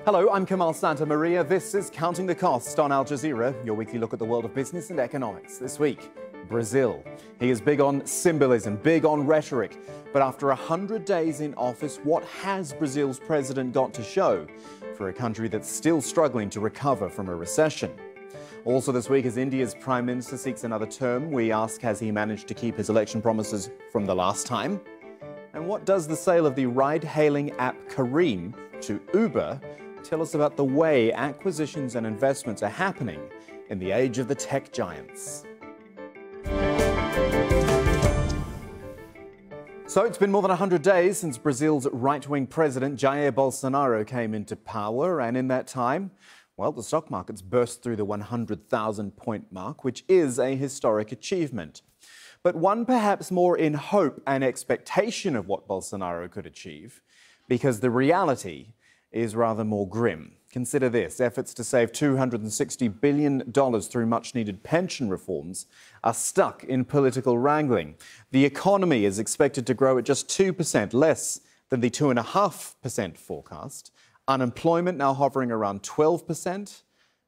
Hello, I'm Kamal Santamaria. This is Counting the Cost on Al Jazeera, your weekly look at the world of business and economics. This week, Brazil. He is big on symbolism, big on rhetoric. But after 100 days in office, what has Brazil's president got to show for a country that's still struggling to recover from a recession? Also this week, as India's Prime Minister seeks another term, we ask, has he managed to keep his election promises from the last time? And what does the sale of the ride-hailing app Careem to Uber tell us about the way acquisitions and investments are happening in the age of the tech giants? So it's been more than 100 days since Brazil's right-wing president Jair Bolsonaro came into power, and in that time, well, the stock markets burst through the 100,000 point mark, which is a historic achievement. But one perhaps more in hope and expectation of what Bolsonaro could achieve, because the reality is rather more grim. Consider this: efforts to save $260 billion through much-needed pension reforms are stuck in political wrangling. The economy is expected to grow at just 2%, less than the 2.5% forecast. Unemployment now hovering around 12%.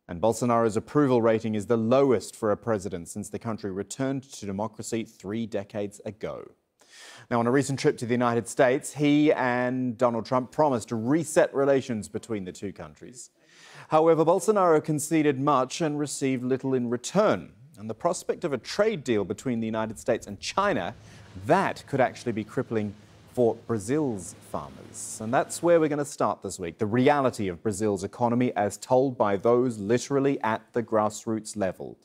And Bolsonaro's approval rating is the lowest for a president since the country returned to democracy 3 decades ago. Now, on a recent trip to the United States, he and Donald Trump promised to reset relations between the two countries. However, Bolsonaro conceded much and received little in return. And the prospect of a trade deal between the United States and China, that could actually be crippling for Brazil's farmers. And that's where we're going to start this week: the reality of Brazil's economy as told by those literally at the grassroots level.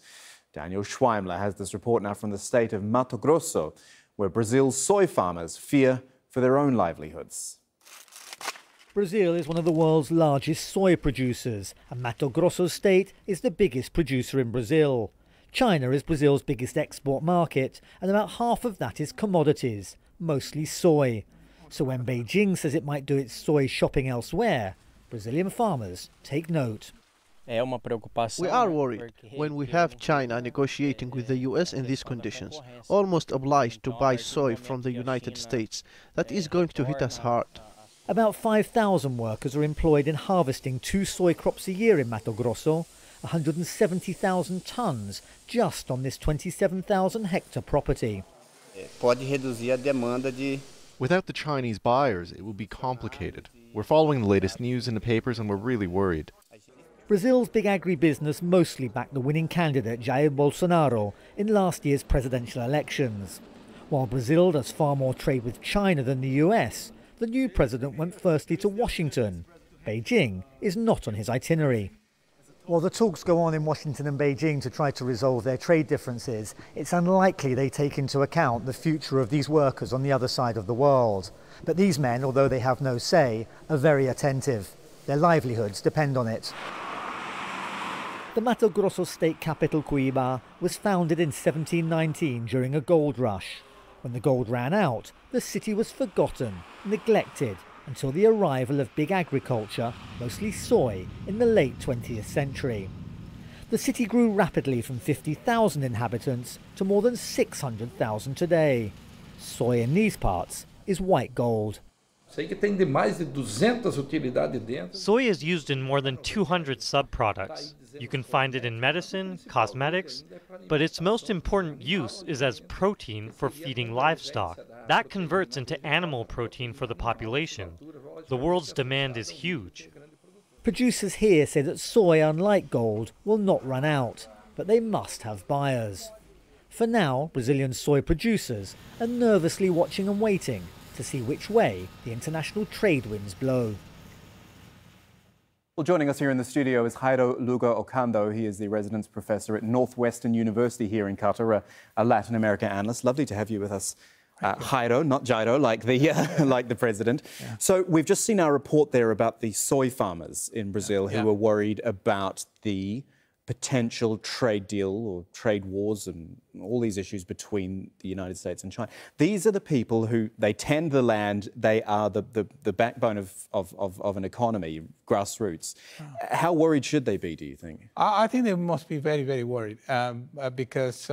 Daniel Schweimler has this report now from the state of Mato Grosso, where Brazil's soy farmers fear for their own livelihoods. Brazil is one of the world's largest soy producers, and Mato Grosso state is the biggest producer in Brazil. China is Brazil's biggest export market, and about half of that is commodities, mostly soy. So when Beijing says it might do its soy shopping elsewhere, Brazilian farmers take note. We are worried when we have China negotiating with the US in these conditions, almost obliged to buy soy from the United States. That is going to hit us hard. About 5,000 workers are employed in harvesting 2 soy crops a year in Mato Grosso, 170,000 tons just on this 27,000 hectare property. Without the Chinese buyers, it will be complicated. We're following the latest news in the papers and we're really worried. Brazil's big agribusiness mostly backed the winning candidate Jair Bolsonaro in last year's presidential elections. While Brazil does far more trade with China than the US, the new president went firstly to Washington. Beijing is not on his itinerary. While the talks go on in Washington and Beijing to try to resolve their trade differences, it's unlikely they take into account the future of these workers on the other side of the world. But these men, although they have no say, are very attentive. Their livelihoods depend on it. The Mato Grosso state capital, Cuiabá, was founded in 1719 during a gold rush. When the gold ran out, the city was forgotten, neglected, until the arrival of big agriculture, mostly soy, in the late 20th century. The city grew rapidly from 50,000 inhabitants to more than 600,000 today. Soy in these parts is white gold. Soy is used in more than 200 sub-products. You can find it in medicine, cosmetics, but its most important use is as protein for feeding livestock. That converts into animal protein for the population. The world's demand is huge. Producers here say that soy, unlike gold, will not run out, but they must have buyers. For now, Brazilian soy producers are nervously watching and waiting to see which way the international trade winds blow. Well, joining us here in the studio is Jairo Lugo Ocando. He is the residence professor at Northwestern University here in Qatar, a Latin America analyst. Lovely to have you with us, Jairo, not Jairo, like the president. Yeah. So we've just seen our report there about the soy farmers in Brazil who are worried about the potential trade deal or trade wars and all these issues between the United States and China. These are the people who, they tend the land, they are the backbone of an economy, grassroots. How worried should they be, do you think? I think they must be very, very worried because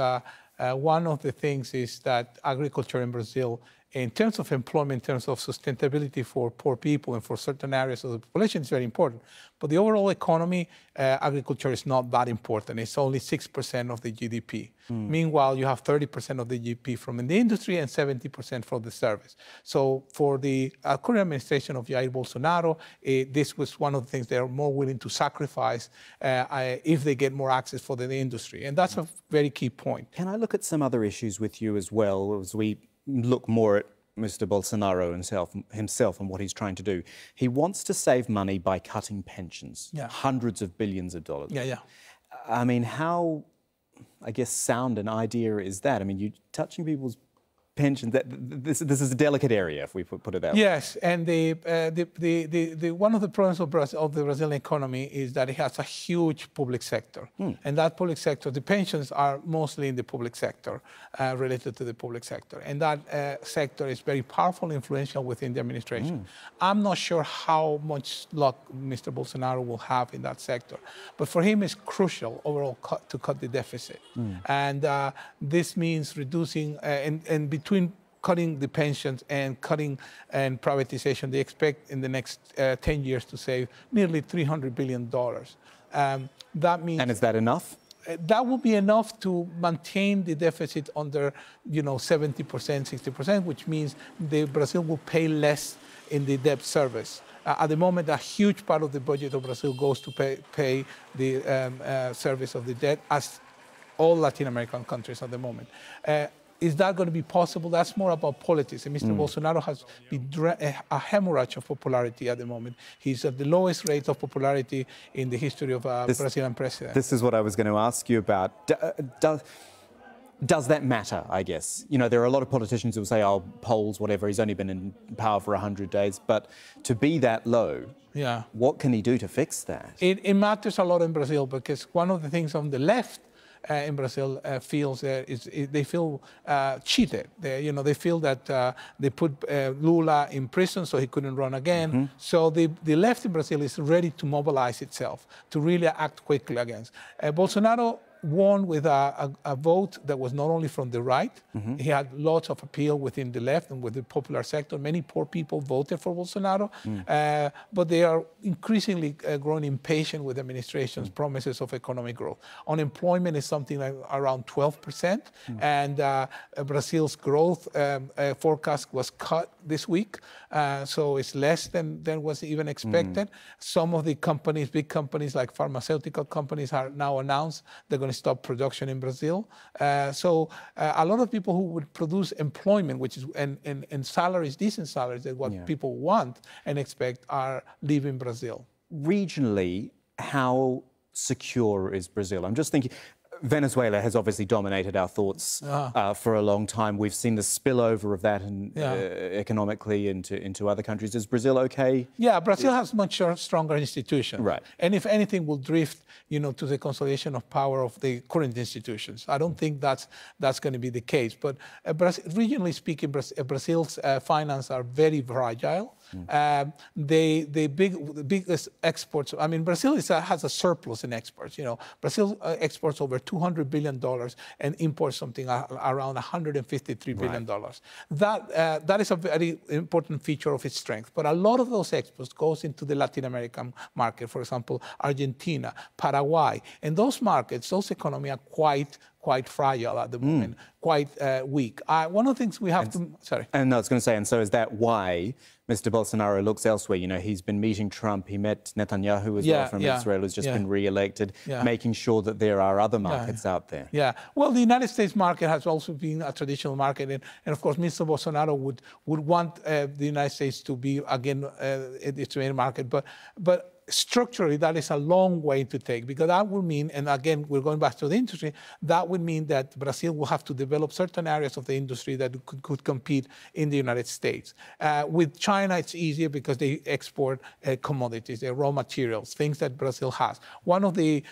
one of the things is that agriculture in Brazil in terms of employment, in terms of sustainability for poor people and for certain areas of the population, it's very important. But the overall economy, agriculture is not that important. It's only 6% of the GDP. Meanwhile, you have 30% of the GDP from in the industry and 70% from the service. So for the current administration of Jair Bolsonaro, this was one of the things they are more willing to sacrifice if they get more access for the industry. And that's a very key point. Can I look at some other issues with you as well, as we look more at Mr. Bolsonaro himself and what he's trying to do? He wants to save money by cutting pensions, hundreds of billions of dollars. I mean, how, I guess, sound an idea is that? I mean, you're touching people's pensions. This is a delicate area, if we put it that way. Yes, and one of the problems of the Brazilian economy is that it has a huge public sector. And that public sector, the pensions are mostly in the public sector, related to the public sector. And that sector is very powerful, influential within the administration. I'm not sure how much luck Mr. Bolsonaro will have in that sector. But for him, it's crucial overall to cut the deficit. And this means reducing, and between cutting the pensions and cutting and privatization, they expect in the next 10 years to save nearly $300 billion. That means... And is that enough? That will be enough to maintain the deficit under, 70%, 60%, which means Brazil will pay less in the debt service. At the moment, a huge part of the budget of Brazil goes to pay the service of the debt, as all Latin American countries at the moment. Is that going to be possible? That's more about politics. And Mr. Bolsonaro has been a hemorrhage of popularity at the moment. He's at the lowest rate of popularity in the history of a Brazilian president. This is what I was going to ask you about. Does that matter, I guess? There are a lot of politicians who will say, oh, polls, whatever, he's only been in power for 100 days. But to be that low, what can he do to fix that? It matters a lot in Brazil, because one of the things on the left in Brazil feels they feel cheated. They feel that they put Lula in prison so he couldn't run again. So the left in Brazil is ready to mobilize itself, to really act quickly against. Bolsonaro won with a vote that was not only from the right. He had lots of appeal within the left and with the popular sector. Many poor people voted for Bolsonaro, but they are increasingly growing impatient with the administration's promises of economic growth. Unemployment is something like around 12%, and Brazil's growth forecast was cut this week, so it's less than was even expected. Some of the companies, big companies like pharmaceutical companies, are now announced they're going to stop production in Brazil. So a lot of people who would produce employment, which is and salaries, decent salaries, that what people want and expect, are leaving Brazil. Regionally, how secure is Brazil? I'm just thinking, Venezuela has obviously dominated our thoughts for a long time. We've seen the spillover of that economically into other countries. Is Brazil okay? Yeah, Brazil has much stronger institutions. Right. And if anything, will drift, to the consolidation of power of the current institutions. I don't think that's going to be the case. But regionally speaking, Brazil's finances are very fragile. The biggest exports, I mean, Brazil has a surplus in exports. Brazil exports over $200 billion and imports something around $153 billion. That is a very important feature of its strength. But a lot of those exports goes into the Latin American market, for example, Argentina, Paraguay. And those markets, those economies are quite fragile at the moment, quite weak. One of the things we have to... Sorry. And I was going to say, and so is that why Mr. Bolsonaro looks elsewhere? He's been meeting Trump. He met Netanyahu as well from Israel, who's just been re-elected, making sure that there are other markets out there. Yeah. Well, the United States market has also been a traditional market. And of course, Mr. Bolsonaro would want the United States to be, again, its main market. But structurally, that is a long way to take, because that will mean, and again, we're going back to the industry, that would mean that Brazil will have to develop certain areas of the industry that could compete in the United States. With China, it's easier because they export commodities, raw materials, things that Brazil has. One of the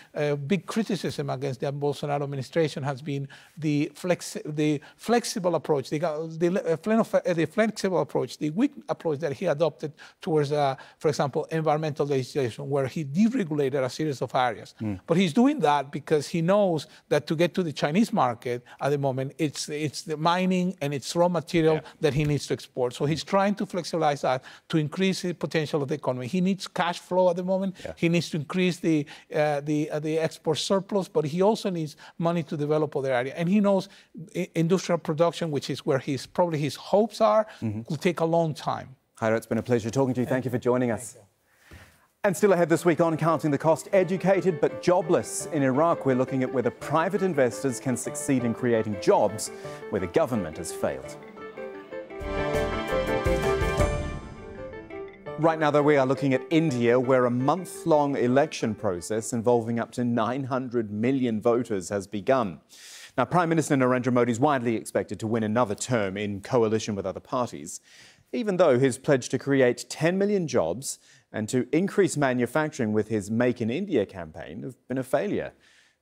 big criticism against the Bolsonaro administration has been the flexible approach, the flexible approach, the weak approach that he adopted towards, for example, environmental legislation regulation where he deregulated a series of areas. But he's doing that because he knows that to get to the Chinese market at the moment, it's the mining and it's raw material that he needs to export. So he's trying to flexibilize that to increase the potential of the economy. He needs cash flow at the moment. He needs to increase the export surplus, but he also needs money to develop other areas. And he knows industrial production, which is where probably his hopes are, will take a long time. Jairo, it's been a pleasure talking to you. Thank you for joining us. And still ahead this week on Counting the Cost, educated but jobless. In Iraq, we're looking at whether private investors can succeed in creating jobs where the government has failed. Right now, though, we are looking at India, where a month-long election process involving up to 900 million voters has begun. Now, Prime Minister Narendra Modi is widely expected to win another term in coalition with other parties, even though his pledge to create 10 million jobs and to increase manufacturing with his Make in India campaign have been a failure.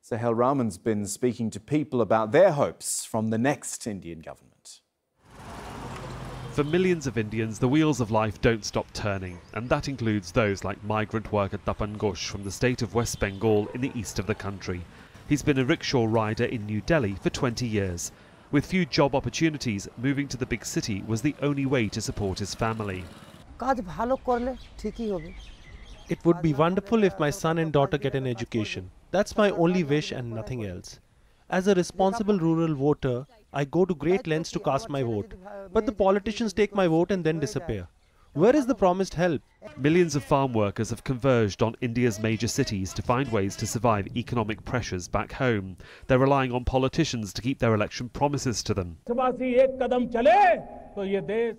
Sahel Rahman's been speaking to people about their hopes from the next Indian government. For millions of Indians, the wheels of life don't stop turning, and that includes those like migrant worker TAPAN GHOSH from the state of West Bengal in the east of the country. He's been a rickshaw rider in New Delhi for 20 years. With few job opportunities, moving to the big city was the only way to support his family. It would be wonderful if my son and daughter get an education. That's my only wish and nothing else. As a responsible rural voter, I go to great lengths to cast my vote. But the politicians take my vote and then disappear. Where is the promised help? Millions of farm workers have converged on India's major cities to find ways to survive economic pressures back home. They're relying on politicians to keep their election promises to them.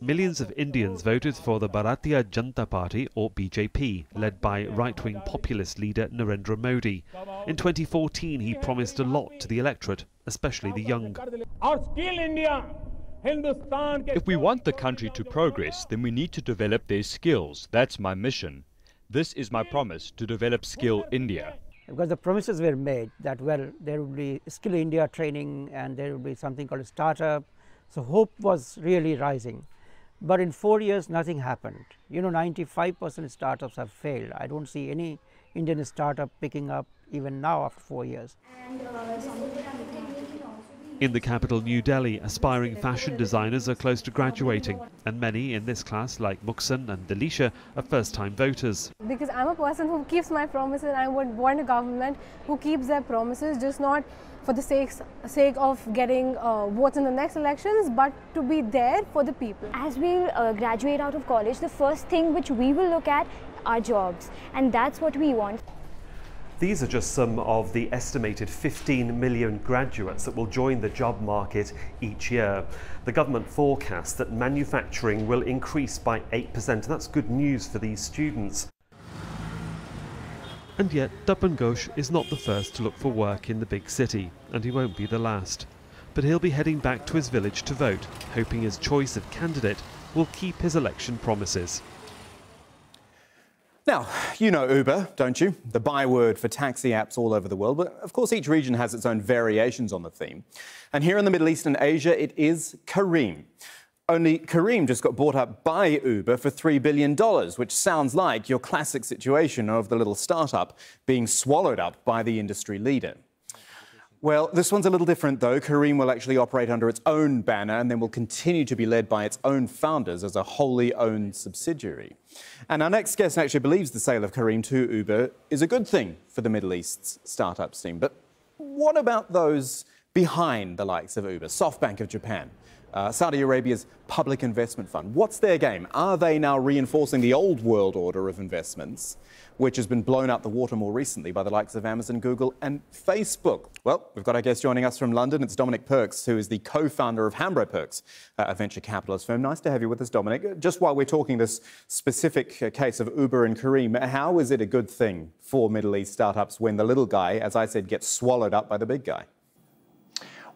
Millions of Indians voted for the Bharatiya Janata Party, or BJP, led by right-wing populist leader Narendra Modi. In 2014, he promised a lot to the electorate, especially the young. If we want the country to progress, then we need to develop their skills. That's my mission. This is my promise, to develop Skill India. Because the promises were made that, well, there will be Skill India training and there will be something called a startup. So hope was really rising. But in 4 years, nothing happened. 95% startups have failed. I don't see any Indian startup picking up even now after 4 years. In the capital, New Delhi, aspiring fashion designers are close to graduating, and many in this class, like MUSKAN and Delisha, are first-time voters. Because I'm a person who keeps my promises, and I would want a government who keeps their promises, just not for the sake of getting votes in the next elections, but to be there for the people. As we graduate out of college, the first thing which we will look at are jobs, and that's what we want. These are just some of the estimated 15 million graduates that will join the job market each year. The government forecasts that manufacturing will increase by 8%, and that's good news for these students. And yet, TAPAN GHOSH is not the first to look for work in the big city, and he won't be the last. But he'll be heading back to his village to vote, hoping his choice of candidate will keep his election promises. Now, you know Uber, don't you? The byword for taxi apps all over the world. But of course, each region has its own variations on the theme. And here in the Middle East and Asia, it is Careem. Only Careem just got bought up by Uber for $3 billion, which sounds like your classic situation of the little startup being swallowed up by the industry leader. Well, this one's a little different, though. Careem will actually operate under its own banner and then will continue to be led by its own founders as a wholly owned subsidiary. And our next guest actually believes the sale of Careem to Uber is a good thing for the Middle East's startup scene. But what about those behind the likes of Uber? SoftBank of Japan, Saudi Arabia's public investment fund. What's their game? Are they now reinforcing the old world order of investments, which has been blown out the water more recently by the likes of Amazon, Google and Facebook? Well, we've got our guest joining us from London. It's Dominic Perks, who is the co-founder of Hambro Perks, a venture capitalist firm. Nice to have you with us, Dominic. Just while we're talking this specific case of Uber and Careem, how is it a good thing for Middle East startups when the little guy, as I said, gets swallowed up by the big guy?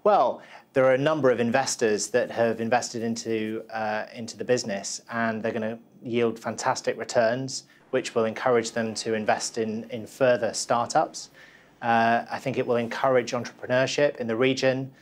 Well, there are a number of investors that have invested into the business, and they're going to yield fantastic returns, which will encourage them to invest in further startups. I think it will encourage entrepreneurship in the region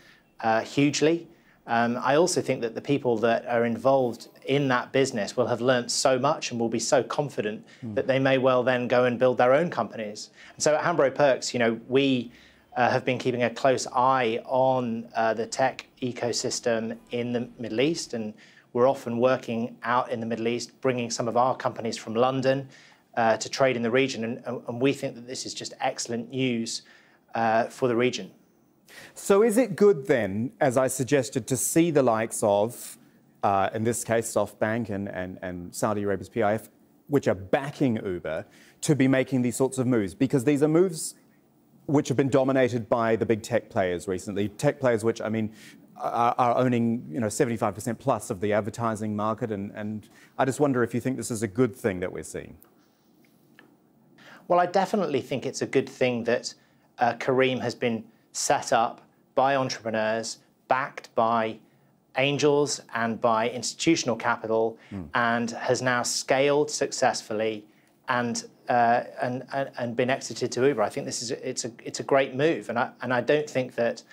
hugely. I also think that the people that are involved in that business will have learnt so much and will be so confident that they may well then go and build their own companies. And so at Hambro Perks, we have been keeping a close eye on the tech ecosystem in the Middle East, and we're often working out in the Middle East, bringing some of our companies from London to trade in the region, and we think that this is just excellent news for the region. So is it good then, as I suggested, to see the likes of, in this case, SoftBank and Saudi Arabia's PIF, which are backing Uber, to be making these sorts of moves? Because these are moves which have been dominated by the big tech players recently. Tech players which, I mean, are owning 75% plus of the advertising market. And I just wonder if you think this is a good thing that we're seeing. Well, I definitely think it's a good thing that Careem has been set up by entrepreneurs, backed by angels and by institutional capital, and has now scaled successfully and been exited to Uber. I think it's a great move, and I don't think that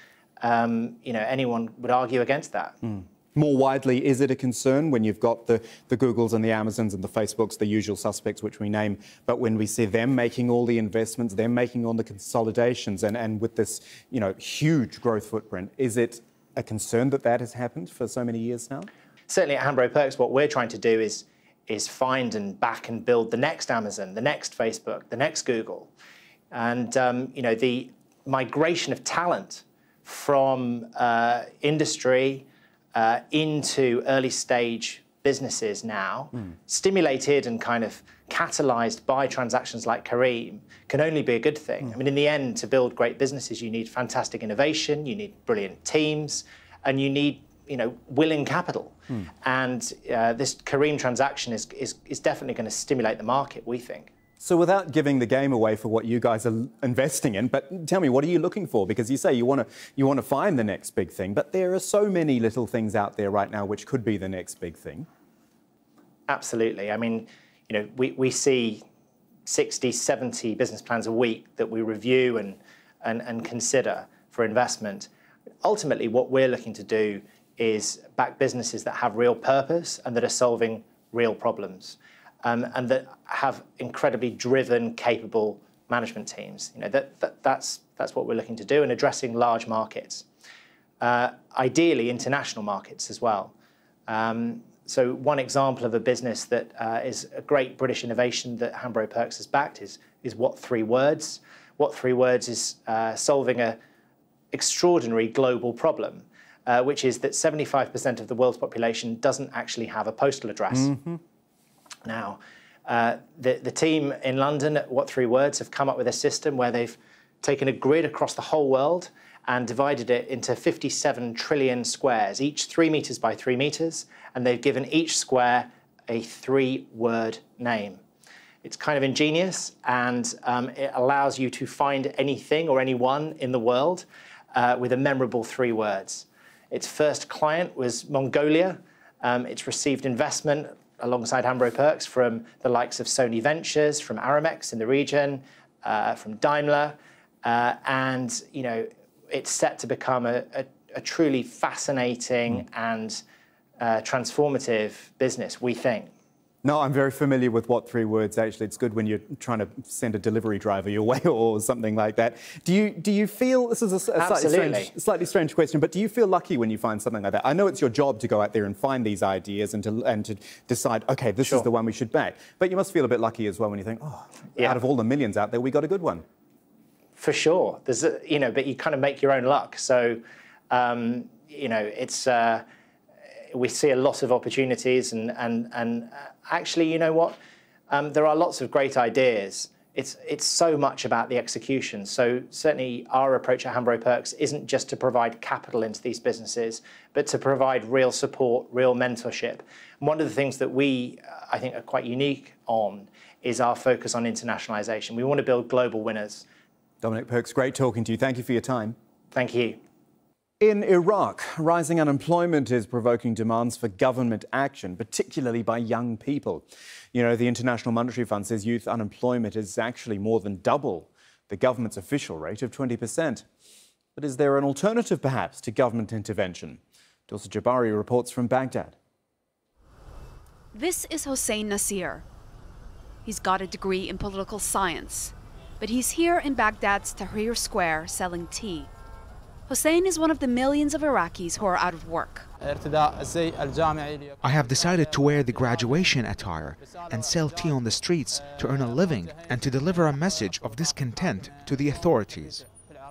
anyone would argue against that. More widely, is it a concern when you've got the Googles and the Amazons and the Facebooks, the usual suspects which we name, but when we see them making all the investments, them making all the consolidations, and with this huge growth footprint, is it a concern that that has happened for so many years now? Certainly at Hambro Perks, what we're trying to do is find and back and build the next Amazon, the next Facebook, the next Google. And the migration of talent from industry into early stage businesses now, stimulated and kind of catalyzed by transactions like Careem, can only be a good thing. I mean, in the end, to build great businesses, you need fantastic innovation, you need brilliant teams, and you need willing capital. And this Careem transaction is definitely going to stimulate the market, we think. So without giving the game away for what you guys are investing in, but tell me, what are you looking for? Because you say you want to find the next big thing, but there are so many little things out there right now which could be the next big thing. Absolutely. I mean, we see 60, 70 business plans a week that we review and consider for investment. Ultimately, what we're looking to do is back businesses that have real purpose and that are solving real problems. And that have incredibly driven, capable management teams. That's what we're looking to do, and addressing large markets. Ideally, international markets as well. So one example of a business that is a great British innovation that Hambro Perks has backed is What 3 Words. What 3 Words is solving an extraordinary global problem, which is that 75% of the world's population doesn't actually have a postal address. Now, the team in London at What 3 Words have come up with a system where they've taken a grid across the whole world and divided it into 57 trillion squares, each 3 meters by 3 meters, and they've given each square a 3-word name. It's kind of ingenious, and it allows you to find anything or anyone in the world with a memorable 3 words. Its first client was Mongolia. It's received investment alongside Hambro Perks from the likes of Sony Ventures, from Aramex in the region, from Daimler, and it's set to become a truly fascinating and transformative business, we think. No, I'm very familiar with What 3 Words, actually. It's good when you're trying to send a delivery driver your way or something like that. Do you feel, this is a slightly strange question, but do you feel lucky when you find something like that? I know it's your job to go out there and find these ideas and to decide, OK, this is the one we should back. But you must feel a bit lucky as well when you think, oh, out of all the millions out there, we got a good one. For sure. There's but you kind of make your own luck. So, it's... we see a lot of opportunities, and actually, you know what? There are lots of great ideas. It's so much about the execution. So certainly our approach at Hambro Perks isn't just to provide capital into these businesses, but to provide real support, real mentorship. And one of the things that we, I think, are quite unique on is our focus on internationalization. We want to build global winners. Dominic Perks, great talking to you. Thank you for your time. Thank you. In Iraq, rising unemployment is provoking demands for government action, particularly by young people. The International Monetary Fund says youth unemployment is actually more than double the government's official rate of 20%. But is there an alternative, perhaps, to government intervention? Dulce Jabari reports from Baghdad. This is Hossein Nasir. He's got a degree in political science, but he's here in Baghdad's Tahrir Square selling tea. Hossein is one of the millions of Iraqis who are out of work. I have decided to wear the graduation attire and sell tea on the streets to earn a living and to deliver a message of discontent to the authorities.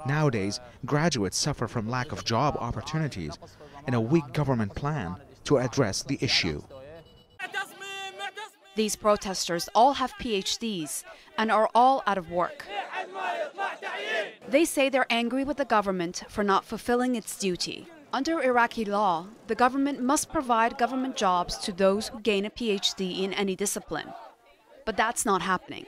Nowadays, graduates suffer from lack of job opportunities and a weak government plan to address the issue. These protesters all have PhDs and are all out of work. They say they're angry with the government for not fulfilling its duty. Under Iraqi law, the government must provide government jobs to those who gain a PhD in any discipline. But that's not happening.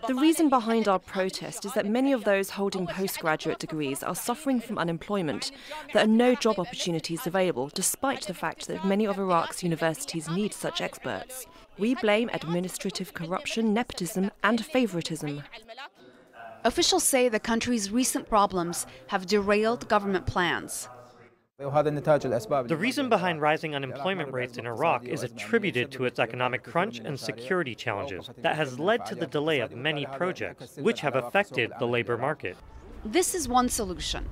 The reason behind our protest is that many of those holding postgraduate degrees are suffering from unemployment. There are no job opportunities available, despite the fact that many of Iraq's universities need such experts. We blame administrative corruption, nepotism, and favoritism. Officials say the country's recent problems have derailed government plans. The reason behind rising unemployment rates in Iraq is attributed to its economic crunch and security challenges that has led to the delay of many projects, which have affected the labor market. This is one solution.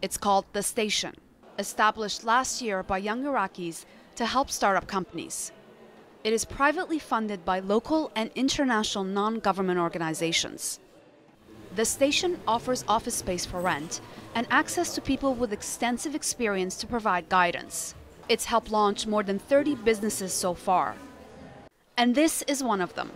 It's called The Station, established last year by young Iraqis to help start-up companies. It is privately funded by local and international non-government organizations. The station offers office space for rent and access to people with extensive experience to provide guidance. It's helped launch more than 30 businesses so far. And this is one of them.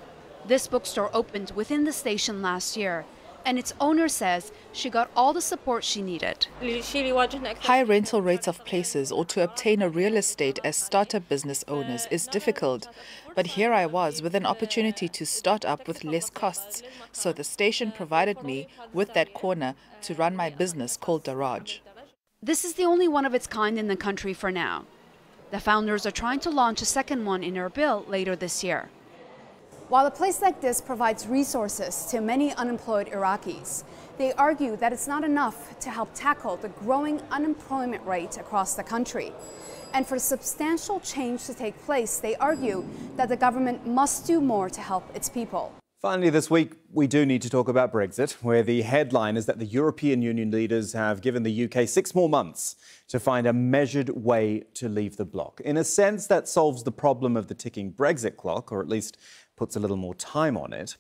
This bookstore opened within the station last year, and its owner says she got all the support she needed. High rental rates of places or to obtain a real estate as startup business owners is difficult. But here I was with an opportunity to start up with less costs. So the station provided me with that corner to run my business called Daraj. This is the only one of its kind in the country for now. The founders are trying to launch a second one in Erbil later this year. While a place like this provides resources to many unemployed Iraqis, they argue that it's not enough to help tackle the growing unemployment rate across the country. And for substantial change to take place, they argue that the government must do more to help its people. Finally this week, we do need to talk about Brexit, where the headline is that the European Union leaders have given the UK 6 more months to find a measured way to leave the bloc. In a sense, that solves the problem of the ticking Brexit clock, or at least puts a little more time on it.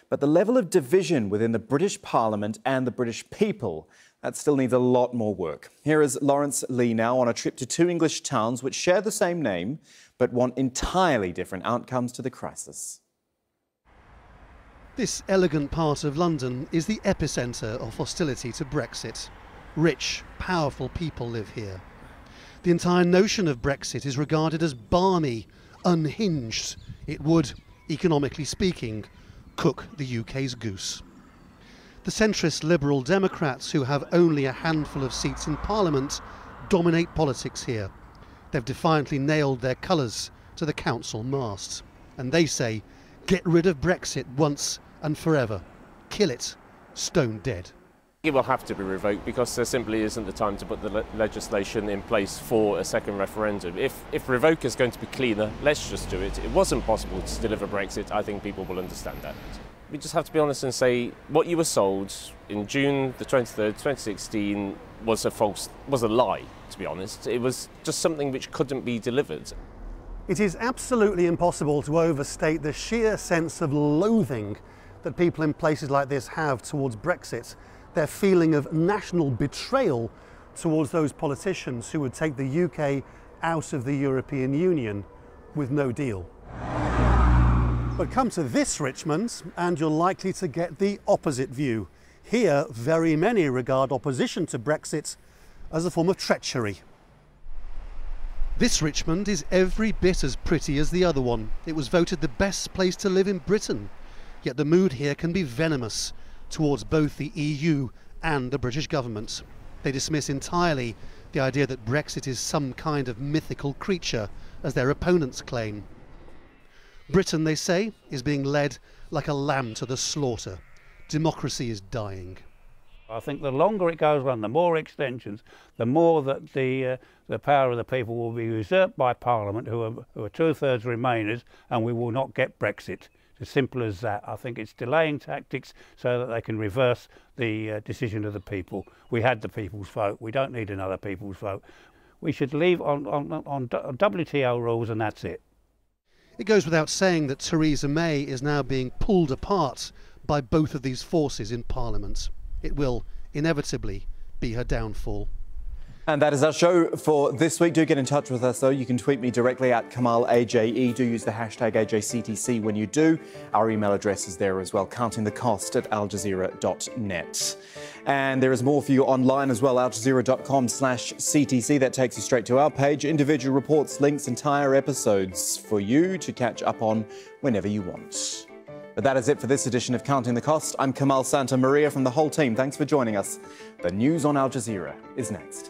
But the level of division within the British Parliament and the British people, that still needs a lot more work. Here is Laurence Lee now on a trip to 2 English towns which share the same name, but want entirely different outcomes to the crisis. This elegant part of London is the epicentre of hostility to Brexit. Rich, powerful people live here. The entire notion of Brexit is regarded as balmy, unhinged. It would, economically speaking, cook the UK's goose. The centrist Liberal Democrats, who have only a handful of seats in Parliament, dominate politics here. They've defiantly nailed their colours to the council mast. And they say, get rid of Brexit once and forever. Kill it, stone dead. It will have to be revoked because there simply isn't the time to put the legislation in place for a second referendum. If revoke is going to be cleaner, let's just do it. It wasn't possible to deliver Brexit. I think people will understand that. We just have to be honest and say what you were sold in June the 23rd, 2016 was a lie, to be honest. It was just something which couldn't be delivered. It is absolutely impossible to overstate the sheer sense of loathing that people in places like this have towards Brexit. Their feeling of national betrayal towards those politicians who would take the UK out of the European Union with no deal. But come to this Richmond and you're likely to get the opposite view. Here, very many regard opposition to Brexit as a form of treachery. This Richmond is every bit as pretty as the other one. It was voted the best place to live in Britain. Yet the mood here can be venomous towards both the EU and the British government. They dismiss entirely the idea that Brexit is some kind of mythical creature, as their opponents claim. Britain, they say, is being led like a lamb to the slaughter. Democracy is dying. I think the longer it goes on, the more extensions, the more that the power of the people will be usurped by Parliament, who are two-thirds Remainers, and we will not get Brexit. It's as simple as that. I think it's delaying tactics so that they can reverse the decision of the people. We had the people's vote. We don't need another people's vote. We should leave on WTO rules, and that's it. It goes without saying that Theresa May is now being pulled apart by both of these forces in Parliament. It will inevitably be her downfall. And that is our show for this week. Do get in touch with us, though. You can tweet me directly at KamalAJE. Do use the hashtag AJCTC when you do. Our email address is there as well, countingthecost@aljazeera.net. And there is more for you online as well, aljazeera.com/CTC. That takes you straight to our page. Individual reports, links, entire episodes for you to catch up on whenever you want. But that is it for this edition of Counting the Cost. I'm Kamal Santa Maria from the whole team. Thanks for joining us. The news on Al Jazeera is next.